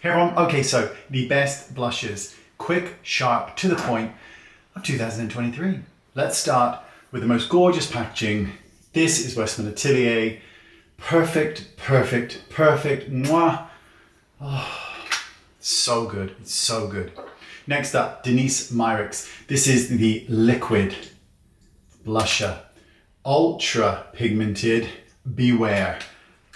Hey everyone, okay, so the best blushes, quick, sharp, to the point of 2023. Let's start with the most gorgeous packaging. This is Westman Atelier. Perfect, perfect, perfect, mwah. Oh, so good, it's so good. Next up, Denise Myricks. This is the liquid blusher. Ultra pigmented, beware.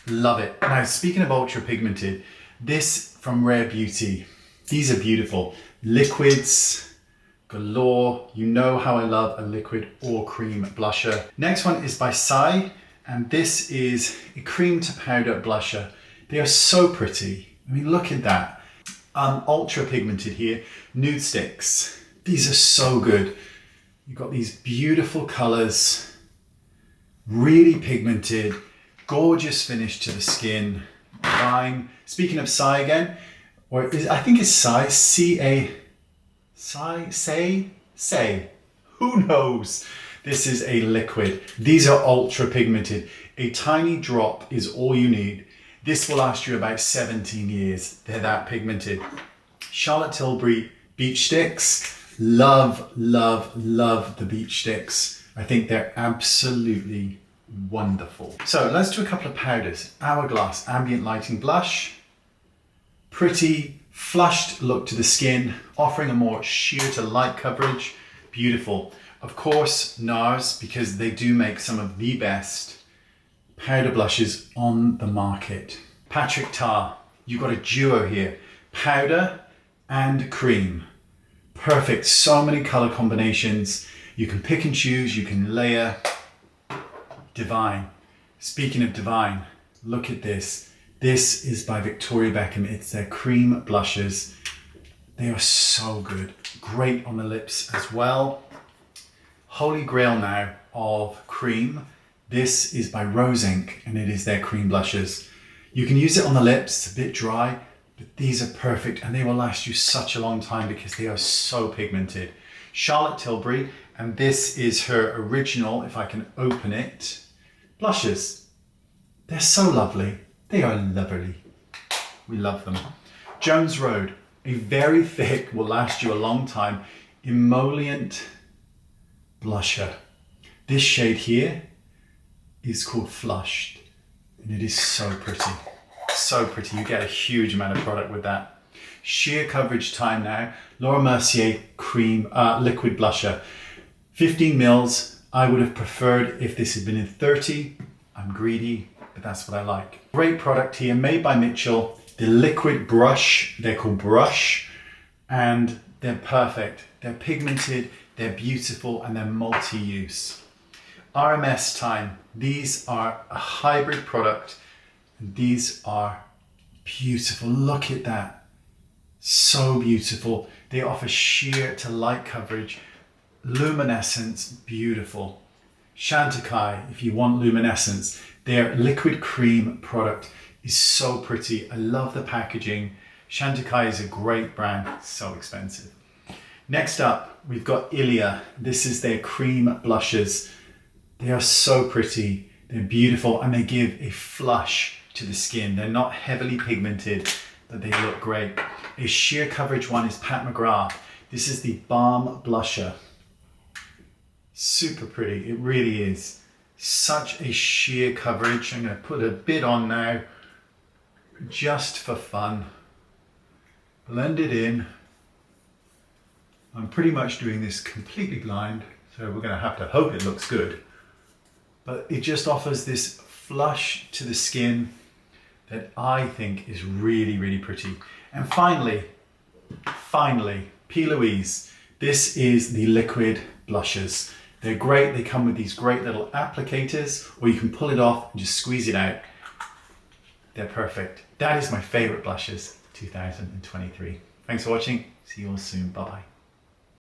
Love it. Now, speaking of ultra pigmented, this from Rare Beauty. These are beautiful. Liquids galore. You know how I love a liquid or cream blusher. Next one is by Sai, and this is a cream to powder blusher. They are so pretty. I mean, look at that. Ultra pigmented here. Nude sticks. These are so good. You've got these beautiful colors, really pigmented, gorgeous finish to the skin. Fine. Speaking of Sai again, I think it's Sai, Say. Who knows? This is a liquid. These are ultra pigmented. A tiny drop is all you need. This will last you about 17 years. They're that pigmented. Charlotte Tilbury Beach Sticks. Love, love, love the beach sticks. I think they're absolutely wonderful. So let's do a couple of powders. Hourglass Ambient Lighting Blush. Pretty, flushed look to the skin, offering a more sheer to light coverage. Beautiful. Of course, NARS, because they do make some of the best powder blushes on the market. Patrick Ta, you've got a duo here. Powder and cream. Perfect. So many color combinations. You can pick and choose, you can layer. Divine. Speaking of divine, look at this. This is by Victoria Beckham. It's their cream blushes. They are so good. Great on the lips as well. Holy grail now of cream. This is by Rose Inc, and it is their cream blushes. You can use it on the lips. It's a bit dry, but these are perfect and they will last you such a long time because they are so pigmented. Charlotte Tilbury, and this is her original, if I can open it, blushes. They're so lovely. They are lovely. We love them. Jones Road, a very thick, will last you a long time, emollient blusher. This shade here is called Flushed, and it is so pretty. So pretty. You get a huge amount of product with that. Sheer coverage time now. Laura Mercier cream liquid blusher. 15 mils. I would have preferred if this had been in 30. I'm greedy, but that's what I like. Great product here, made by Mitchel. The liquid brush, they're called Brush, and they're perfect. They're pigmented, they're beautiful, and they're multi-use. RMS time. These are a hybrid product, and these are beautiful. Look at that. So beautiful. They offer sheer to light coverage. Luminescence, beautiful. Chantecaille, if you want luminescence, their liquid cream product is so pretty. I love the packaging. Chantecaille is a great brand, so expensive. Next up, we've got Ilia. This is their cream blushes. They are so pretty, they're beautiful, and they give a flush to the skin. They're not heavily pigmented, but they look great. A sheer coverage one is Pat McGrath. This is the Balm blusher. Super pretty, it really is. Such a sheer coverage. I'm going to put a bit on now, just for fun. Blend it in. I'm pretty much doing this completely blind, so we're going to have to hope it looks good. But it just offers this flush to the skin that I think is really, really pretty. And finally, PLouise. This is the liquid blushes. They're great. They come with these great little applicators, or you can pull it off and just squeeze it out. They're perfect. That is my favorite blushes 2023. Thanks for watching. See you all soon. Bye-bye.